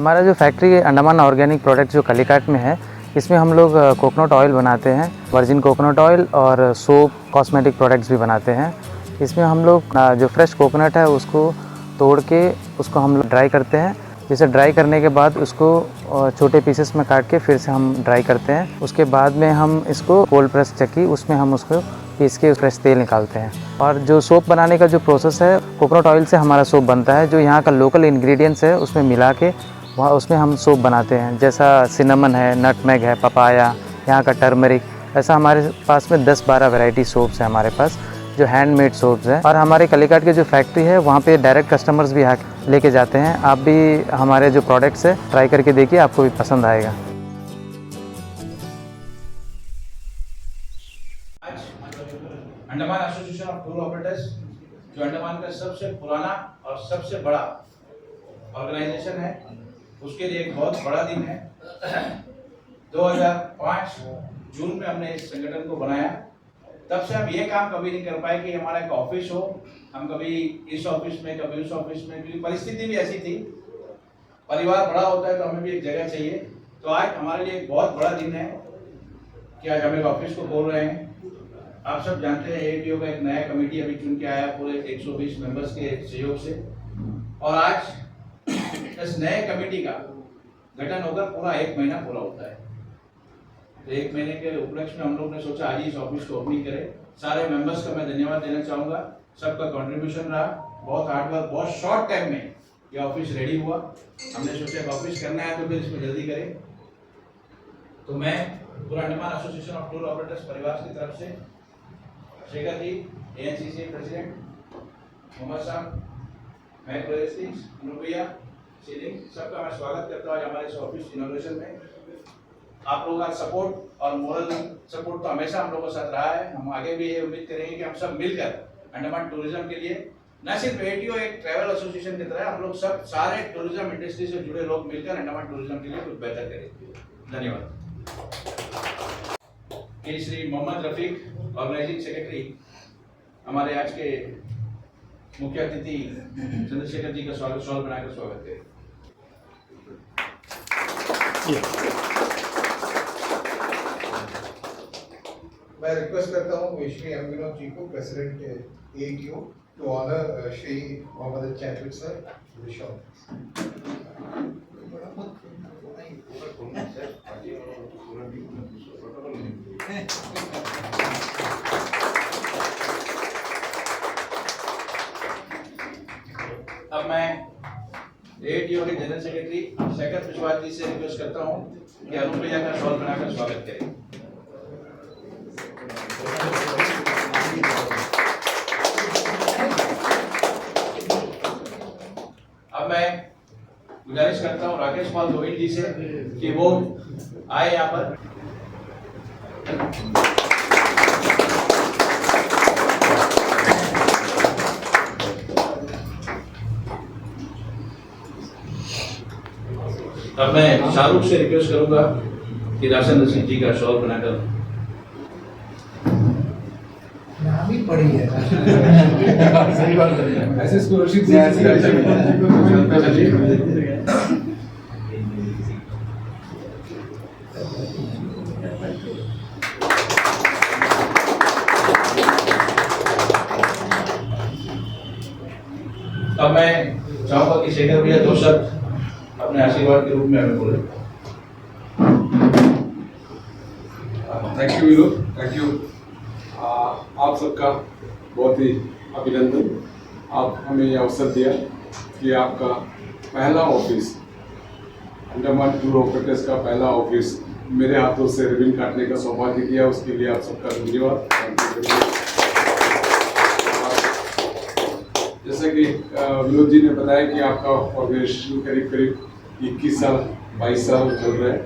हमारा जो factory Andaman organic product जो कालीघाट में है, इसमें हम लोग कोकोनट ऑयल बनाते हैं, वर्जिन कोकोनट ऑयल और सोप, कॉस्मेटिक प्रोडक्ट्स भी बनाते हैं। इसमें हम लोग जो फ्रेश कोकोनट है उसको तोड़ के उसको हम लोग ड्राई करते हैं। जैसे ड्राई करने के बाद उसको छोटे पीसेस में काट के फिर से हम ड्राई करते हैं। उसके बाद में हम इसको कोल्ड प्रेस चक्की उसमें हम उसको पीस के फ्रेश तेल निकालते हैं। और जो सोप बनाने का जो प्रोसेस है, कोकोनट ऑयल से हमारा सोप बनता है। जो यहाँ का लोकल इंग्रेडिएंट्स है उसमें मिला के वहाँ उसमें हम सोप बनाते हैं। जैसा सिनेमन है, नटमेग है, पपाया, यहाँ का टर्मरिक, ऐसा हमारे पास में 10-12 वैरायटी सोप्स हैं हमारे पास, जो हैंडमेड सोप्स हैं। और हमारे कालीघाट की जो फैक्ट्री है वहाँ पे डायरेक्ट कस्टमर्स भी यहाँ लेके जाते हैं। आप भी हमारे जो प्रोडक्ट्स है ट्राई करके देखिए, आपको भी पसंद आएगा। आज Andaman association of tour operators, जो अंडमान का सबसे पुराना और सबसे बड़ा ऑर्गेनाइजेशन है, उसके लिए एक बहुत बड़ा दिन है। 2005 जून में हमने इस संगठन को बनाया। तब से हम ये काम कभी नहीं कर पाए कि हमारा एक ऑफिस हो। हम कभी इस ऑफिस में, कभी उस ऑफिस में, क्योंकि परिस्थिति भी ऐसी थी। परिवार बड़ा होता है तो हमें भी एक जगह चाहिए। तो आज हमारे लिए एक बहुत बड़ा दिन है कि आज हम एक ऑफिस को खोल रहे हैं। आप सब जानते हैं AATO का एक नया कमेटी अभी चुन के आया पूरे 120 मेंबर्स के सहयोग से। और आज इस नए कमेटी का गठन होकर पूरा 1 महीना पूरा होता है। तो 1 महीने के उपलक्ष्य में हम लोग ने सोचा आज इस ऑफिस को ओपनिंग करें। सारे मेंबर्स का मैं धन्यवाद देना चाहूँगा। सबका कंट्रीब्यूशन रहा, बहुत हार्डवर्क, बहुत शॉर्ट टाइम में ये ऑफिस रेडी हुआ। हमने सोचा ऑफिस करना है तो फिर इसको जल्दी करें। तो मैं पूरा Andaman association of tour operators परिवार की तरफ से शेखर जी, ANCC प्रेसिडेंट, मोहम्मद साहब, मैं अनुप्रिया, सबका मैं स्वागत करता हूँ आज हमारे इस ऑफिस इनॉग्रेशन में। आप लोगों का सपोर्ट और मोरल सपोर्ट तो हमेशा हम लोगों के साथ रहा है। हम आगे भी ये उम्मीद करेंगे कि हम सब मिलकर अंडमान टूरिज्म के लिए, न सिर्फ AATO एक ट्रैवल एसोसिएशन की तरह, हम लोग सब सारे टूरिज्म इंडस्ट्री से जुड़े लोग मिलकर अंडमान टूरिज्म के लिए कुछ बेहतर करेंगे। धन्यवाद। श्री मोहम्मद रफीक, ऑर्गेनाइजिंग सेक्रेटरी, हमारे आज के मुख्य अतिथि चंद्रशेखर जी का शॉल बनाकर स्वागत करें। मैं रिक्वेस्ट करता हूँ श्री एम विनोद जी को, president AATO, to honour Shri Mohammad चैटविट सर। अब मैं AATO के जनरल सेक्रेटरी शेखर विश्वास जी से रिक्वेस्ट करता हूँ कि अनुप्रिया का शॉल बनाकर स्वागत करें। अब मैं गुजारिश करता हूँ राकेश पाल गोविंद जी से कि वो आए यहाँ पर। अब मैं शाहरुख से रिक्वेस्ट करूंगा कि राशन सिंह जी का शॉल बनाकर। नाम ही पड़ी है। सही बात है। ऐसे स्कॉलरशिप अब मैं चाहूंगा कि शेखर भैया 2 शब्द अपने आशीर्वाद के रूप में हमें बोले। Thank you Vinod, thank you. आप सबका बहुत ही अभिनंदन। आप हमें ये अवसर दिया कि आपका पहला ऑफिस, अंडमान टूर ऑपरेटर्स का पहला ऑफिस मेरे हाथों से रिबन काटने का सौभाग्य दिया, उसके लिए आप सबका धन्यवाद। जैसे कि विनोद जी ने बताया कि आपका ऑर्गेनाइजेशन करीब 21 साल 22 साल चल रहा है।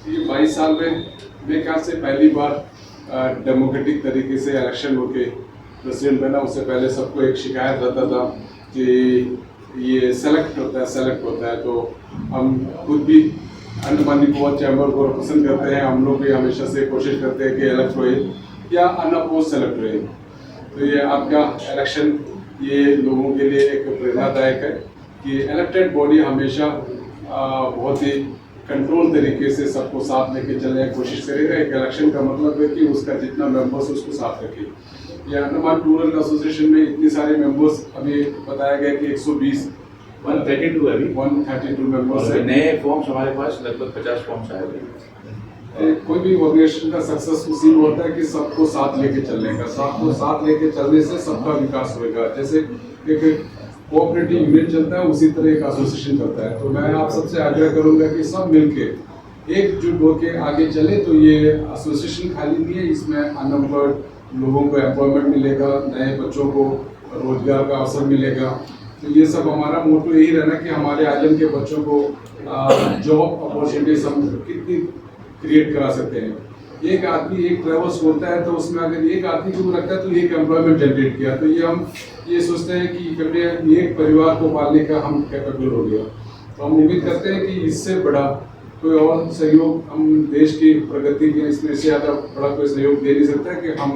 ये 22 साल में मेरे ख्याल से पहली बार डेमोक्रेटिक तरीके से इलेक्शन होके प्रेसिडेंट बना। उससे पहले सबको एक शिकायत रहता था कि ये सेलेक्ट होता है। तो हम खुद भी अंडमान निकोबार चैम्बर को पसंद करते हैं। हम लोग भी हमेशा से कोशिश करते हैं कि इलेक्ट रहे या अनअपोज सेलेक्ट रहे। तो ये आपका इलेक्शन ये लोगों के लिए एक प्रेरणादायक है कि इलेक्टेड बॉडी हमेशा बहुत ही कंट्रोल तरीके से सबको साथ लेके चलने की कोशिश करेगा। एक इलेक्शन का मतलब है कि उसका जितना मेंबर्स उसको साथ रखे। ये अंडमान टूरिज्म एसोसिएशन में इतने सारे मेंबर्स अभी बताया गया कि 132 है अभी 132 मेंबर्स है। नए फॉर्म्स हमारे पास लगभग 50 फॉर्म्स आए हुए। कोई भी ऑर्गेनाइजेशन का सक्सेस उसी में होता है कि सबको साथ लेके चलने का। सबको साथ लेके चलने से सबका विकास होगा। जैसे एक कोऑपरेटिव यूनियन चलता है उसी तरह एक एसोसिएशन चलता है। तो मैं आप सबसे आग्रह करूंगा कि सब मिलके एकजुट होके आगे चले। तो ये एसोसिएशन खाली नहीं है, इसमें अनएम्प्लॉयड लोगों को एम्प्लॉयमेंट मिलेगा, नए बच्चों को रोजगार का अवसर मिलेगा। तो ये सब हमारा मोटो यही रहना कि हमारे आजम के बच्चों को जॉब अपॉर्चुनिटीज हम कितनी क्रिएट करा सकते हैं। एक आदमी एक ट्रेवल्स होता है तो उसमें अगर एक आदमी को रखता है तो एक एम्प्लॉयमेंट जनरेट किया। तो ये हम ये सोचते हैं कि एक परिवार को पालने का हम कैपेबल हो गया। तो हम उम्मीद करते हैं कि इससे बड़ा कोई और सहयोग हम देश की प्रगति के इसमें से ज़्यादा बड़ा कोई सहयोग दे नहीं सकता है कि हम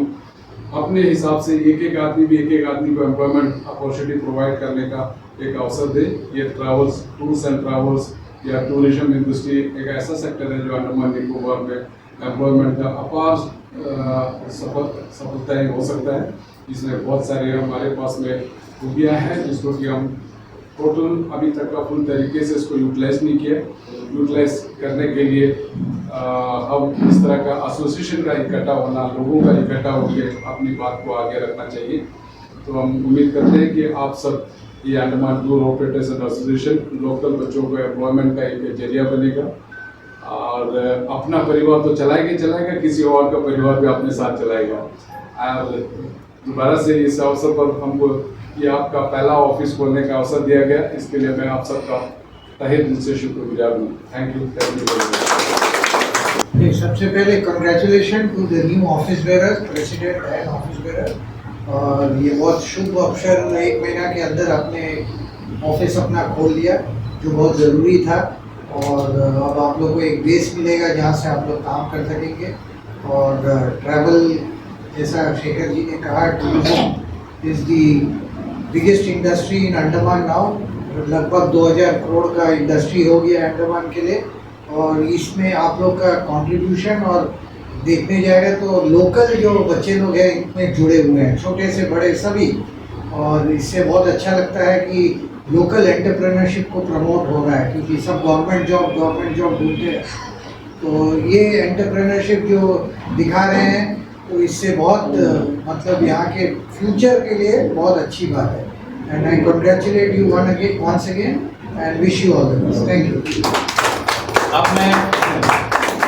अपने हिसाब से एक एक आदमी को एम्प्लॉयमेंट अपॉर्चुनिटी प्रोवाइड करने का एक अवसर दे। ये ट्रैवल्स, टूर्स एंड ट्रैवल्स या टूरिज्म इंडस्ट्री एक ऐसा सेक्टर है जो अंडमान निकोबार में एम्प्लॉयमेंट का अपार सफलताएँ हो सकता है। इसमें बहुत सारे हमारे पास में खूबियाँ हैं जिसको कि हम टोटल अभी तक का फुल तरीके से इसको यूटिलाइज नहीं किया। यूटिलाइज करने के लिए अब इस तरह का एसोसिएशन का इकट्ठा होना, लोगों का इकट्ठा होकर अपनी बात को आगे रखना चाहिए। तो हम उम्मीद करते हैं कि आप सब ये Andaman tour operators association local बच्चों को एम्प्लॉयमेंट का एक जरिया बनेगा और अपना परिवार तो चलाएगा, किसी और का परिवार भी अपने साथ चलाएगा। और दोबारा से इस अवसर पर हमको ये आपका पहला ऑफिस खोलने का अवसर दिया गया, इसके लिए मैं आप सबका तहे दिल से शुक्रगुजार हूँ। Thank you very much. सबसे पहले congratulation to the new office bearers, president and office bearer. और ये बहुत शुभ अवसर, 1 महीना के अंदर आपने ऑफिस अपना खोल लिया जो बहुत ज़रूरी था। और अब आप लोग को एक बेस मिलेगा जहाँ से आप लोग काम कर सकेंगे। और ट्रैवल, जैसा शेखर जी ने कहा, tourism is the biggest industry in Andaman now. लगभग 2000 करोड़ का इंडस्ट्री हो गया अंडमान के लिए। और इसमें आप लोग का कंट्रीब्यूशन और देखने जाएगा तो लोकल जो बच्चे लोग हैं इनमें जुड़े हुए हैं, छोटे से बड़े सभी। और इससे बहुत अच्छा लगता है कि लोकल एंटरप्रेन्योरशिप को प्रमोट हो रहा है, क्योंकि सब गवर्नमेंट जॉब ढूंढते हैं। तो ये एंटरप्रेन्योरशिप जो दिखा रहे हैं तो इससे बहुत मतलब यहाँ के फ्यूचर के लिए बहुत अच्छी बात है। And I congratulate you once again and wish you all the best. Thank you. अब मैं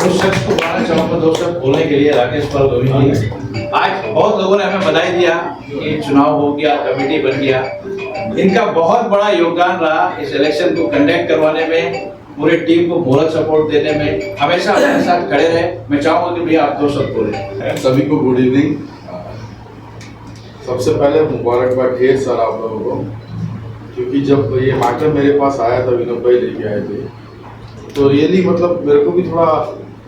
उस शख्स को बुलाना चाहूँगा 2 शब्द बोलने के लिए, राकेश पाल गोविंद जी। आज बहुत लोगों ने हमें बधाई दिया कि चुनाव हो गया, कमेटी बन गया। इनका बहुत बड़ा योगदान रहा इस इलेक्शन को कंडक्ट करवाने में, पूरी टीम को मोरल सपोर्ट देने में, हमेशा हमारे साथ खड़े रहे। मैं चाहूँगा कि भैया आप 2 शब्द बोले। सभी को गुड इवनिंग। सबसे पहले मुबारकबाद ढेर सारा आप लोगों को, क्योंकि जब ये मैटर मेरे पास आया था, विनोद भाई लेके आए थे, तो रियली मतलब मेरे को भी थोड़ा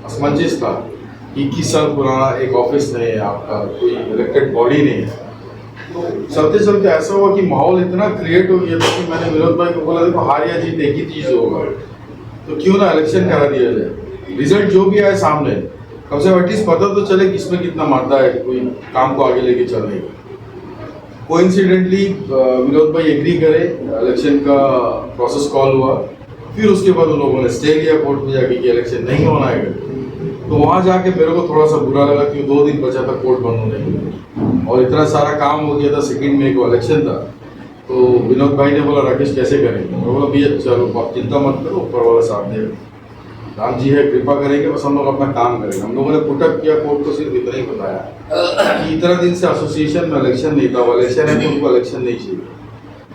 असमंजस था। 21 साल पुराना एक ऑफिस नहीं है आपका, कोई इलेक्टेड बॉडी नहीं है। तो चलते चलते ऐसा हुआ कि माहौल इतना क्रिएट हो गया था कि मैंने विनोद भाई को बोला, देखो हार या जीत एक ही चीज़ होगा, तो क्यों ना इलेक्शन करा दिया जाए। रिजल्ट जो भी आए सामने, कम से कम एटलीस्ट पता तो चले किसमें कितना मारता है कोई काम को आगे लेके चलने का। कोइंसिडेंटली विनोद भाई एग्री करे, इलेक्शन का प्रोसेस कॉल हुआ, फिर उसके बाद उन लोगों ने स्टे लिया कोर्ट में जाके कि इलेक्शन नहीं होना है। तो वहाँ जाके मेरे को थोड़ा सा बुरा लगा कि 2 दिन बचा था कोर्ट बंद होने के लिए और इतना सारा काम हो गया था। 2 मई को इलेक्शन था। तो विनोद भाई ने बोला, राकेश कैसे करेंगे? मैं बोला, भैया चलो आप चिंता मत करो, ऊपर वाला साथ देगा, राम जी है, कृपा करेंगे, बस हम लोग अपना काम करेंगे। हम लोगों ने पुटअप किया, कोर्ट को सिर्फ इतना ही बताया कि इतना दिन से एसोसिएशन में इलेक्शन नहीं था, वो इलेक्शन है तो उनको इलेक्शन नहीं चाहिए।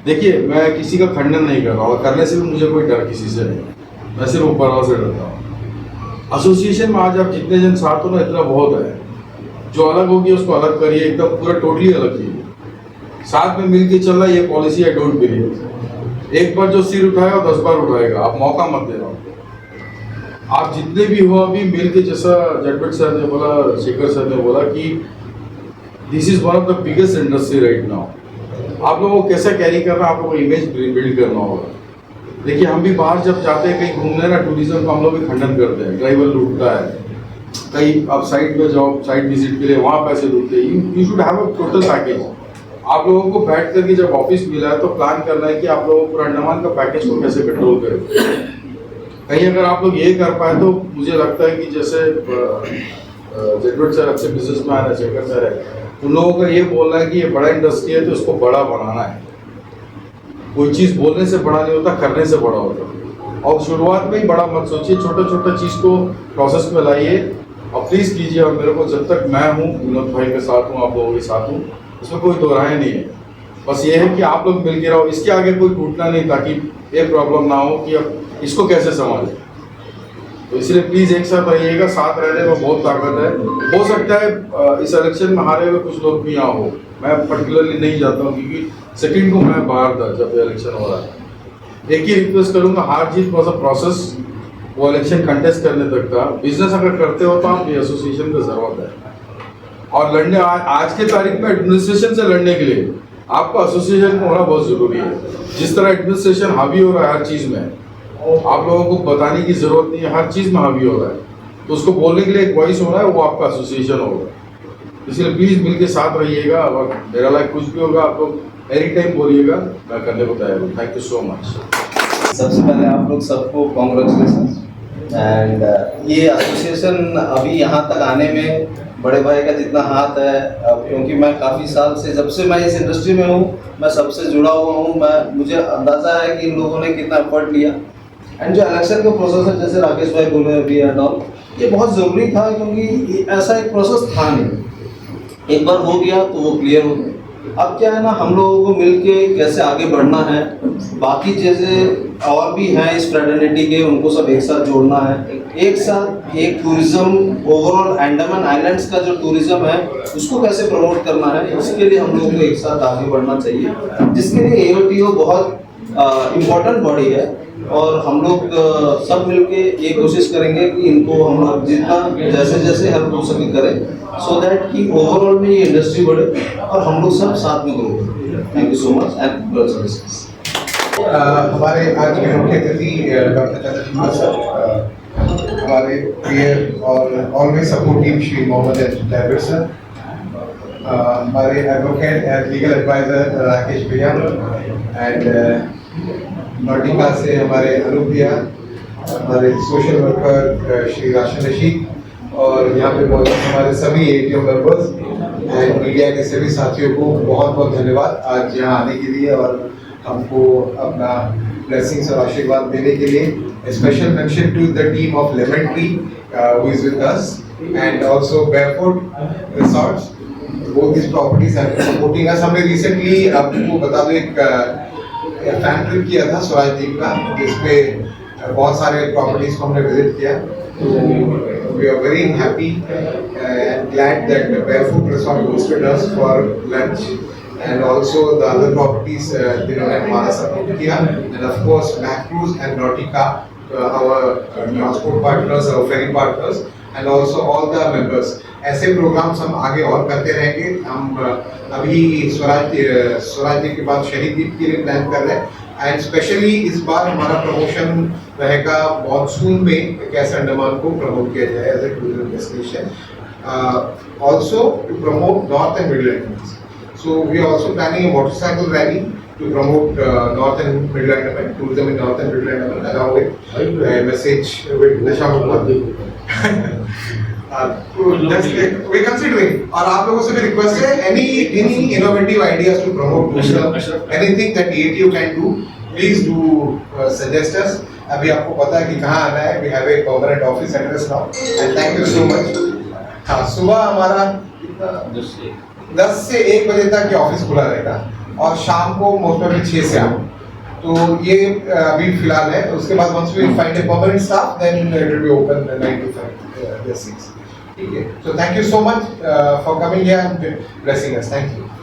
देखिए, मैं किसी का खंडन नहीं कर रहा हूँ, करने से भी मुझे कोई डर किसी से नहीं, मैं सिर्फ ऊपर वाला से डरता हूँ। एसोसिएशन में आज आप जितने जन साथ हो ना, इतना बहुत है। जो अलग होगी उसको अलग करिए, एकदम पूरा टोटली अलग कीजिए, साथ में मिल के चल रहा है। ये पॉलिसी है, डोंट बिलीव। एक बार जो सिर उठाएगा 10 बार उठाएगा, आप मौका मत देना। आप जितने भी हो अभी मिल के, जैसा जटपट सर ने बोला, शेखर सर ने बोला कि this is one of the biggest industry right now. आप लोगों को कैसे कैरी करना, आप लोगों को इमेज बिल्ड करना होगा। देखिए हम भी बाहर जब जाते हैं कहीं घूमने ना, टूरिज्म का हम लोग भी खंडन करते हैं, ड्राइवर लूटता है, कहीं आप साइट पे जाओ साइट विजिट के लिए वहाँ पैसे लूटते हैं। You should have a total package. आप लोगों को बैठ करके जब ऑफिस मिला है तो प्लान करना है कि आप लोगों को अंडमान का पैकेज को कैसे कंट्रोल करें। कहीं अगर आप लोग ये कर पाए तो मुझे लगता है कि जैसे जेडवर्ड सर अच्छे बिजनेसमैन है, शेखर सर है, उन लोगों का ये बोलना है कि ये बड़ा इंडस्ट्री है तो इसको बड़ा बनाना है। कोई चीज़ बोलने से बड़ा नहीं होता, करने से बड़ा होता है। और शुरुआत में ही बड़ा मत सोचिए, छोटा छोटा चीज़ को प्रोसेस में लाइए और प्लीज़ कीजिए। और मेरे को जब तक मैं हूँ, विनोद भाई के साथ हूँ, आप लोगों के साथ हूँ, इसमें कोई दो राय नहीं है। बस ये है कि आप लोग मिल के रहो, इसके आगे कोई टूटना नहीं, ताकि ये प्रॉब्लम ना हो कि अब इसको कैसे संभालें। तो इसलिए प्लीज़ एक साथ रहिएगा, साथ रहने में बहुत ताकत है। हो सकता है इस इलेक्शन में हारे हुए कुछ लोग भी यहाँ हो, मैं पर्टिकुलरली नहीं जाता हूँ क्योंकि सेकंड को मैं बाहर था जब इलेक्शन हो रहा है। एक ही रिक्वेस्ट करूँगा, हार जीत वॉज अ प्रोसेस, वो इलेक्शन कंटेस्ट करने तक था। बिजनेस अगर करते हो तो आप ये एसोसिएशन की ज़रूरत है। और लड़ने आज के तारीख में एडमिनिस्ट्रेशन से लड़ने के लिए आपको एसोसिएशन में होना बहुत ज़रूरी है। जिस तरह एडमिनिस्ट्रेशन हावी हो रहा है हर चीज़ में, आप लोगों को बताने की ज़रूरत नहीं है, हर चीज़ में हावी हो रहा है, तो उसको बोलने के लिए एक वॉइस होना है, वो आपका एसोसिएशन होगा। इसलिए प्लीज़ मिल के साथ रहिएगा। और मेरा लाइक कुछ भी होगा आप लोग एनी टाइम बोलिएगा, मैं करने को तैयार हूँ। Thank you so much. सबसे पहले आप लोग सबको कॉन्ग्रेचुलेशन। एंड ये एसोसिएशन अभी यहाँ तक आने में बड़े भाई का जितना हाथ है, क्योंकि मैं काफ़ी साल से, जब से मैं इस इंडस्ट्री में हूँ, मैं सबसे जुड़ा हुआ हूँ। मुझे अंदाज़ा है कि इन लोगों ने कितना एफर्ट लिया। एंड जो इलेक्शन का प्रोसेस है, जैसे राकेश भाई बोले अभी एंड ऑल, ये बहुत ज़रूरी था क्योंकि ऐसा एक प्रोसेस था नहीं। एक बार हो गया तो वो क्लियर हो गया। अब क्या है ना, हम लोगों को मिलके कैसे आगे बढ़ना है, बाकी चीज़ें और भी हैं इस फ्रेटर्निटी के, उनको सब एक साथ जोड़ना है। एक साथ एक टूरिज़्म ओवरऑल अंडमान आइलैंड्स का जो टूरिज़्म है उसको कैसे प्रमोट करना है, इसके लिए हम लोगों को एक साथ आगे बढ़ना चाहिए, जिसके लिए AOTO बहुत इम्पोर्टेंट बॉडी है। और हम लोग सब मिलके ये कोशिश करेंगे कि इनको हम लोग जितना जैसे जैसे हेल्प हो सके करें, सो दैट कि ओवरऑल में ये इंडस्ट्री बढ़े और हम लोग सब साथ में ग्रो करें। Thank you so much and congratulations. हमारे आज के मुख्य अतिथि डॉक्टर चंद्रशेखर सर, हमारे प्रिय और always supportive Shri Mohammad Javed sir, हमारे advocate and legal adviser Rakesh भैया, एंड नोटिका से हमारे अनूप भैया, हमारे सोशल वर्कर श्री राशन रशीद, और यहाँ पे मौजूद हमारे सभी AOTO मेंबर्स एंड मीडिया के सभी साथियों को बहुत बहुत धन्यवाद आज यहाँ आने के लिए और हमको अपना ब्लेसिंग्स और आशीर्वाद देने के लिए। Special mention to the team of Lemon Tree who is with us and also Barefoot Resorts, both this properties are supporting us. हमने रिसेंटली, आपको बता दो, एक फैन ट्रिप किया था स्वराज द्वीप का, जिसपे बहुत सारे प्रॉपर्टीज को हमने विजिट किया। We are very happy and glad that the Barefoot Resort hosted us for lunch, and also the other properties जिन्होंने हमारा सपोर्ट किया, and of course Macruz and Nautica, our transport partners, our ferry partners, and also all the members. ऐसे programmes हम आगे और करते रहेंगे। हम अभी स्वराज द्वीप के बाद शहीद द्वीप के लिए प्लान कर रहे हैं, एंड स्पेशली इस बार हमारा प्रमोशन रहेगा मॉनसून में कैसे अंडमान को प्रमोट किया जाए as a tourism destination, also to promote North and Middle Andaman. So we are also planning a motorcycle rally to promote North and Middle Andaman, tourism in North and Middle Andaman, along with a message with Dasha Bhagwan. We're considering, और आप लोगों से भी request है, any innovative ideas to promote tourism, anything that AOTO can do, please do suggest us. अभी आपको पता है कि कहाँ आना है, we have a permanent office address now, and thank you so much. हाँ, सुबह हमारा 10 से 1 बजे तक ये ऑफिस खुला रहेगा और शाम को मोस्ट ऑफ 6 से 8। तो ये अभी फिलहाल है, उसके बाद once we find a permanent staff, then it will be open 9 to 5, 6. ठीक है, so thank you so much for coming here and blessing us. Thank you.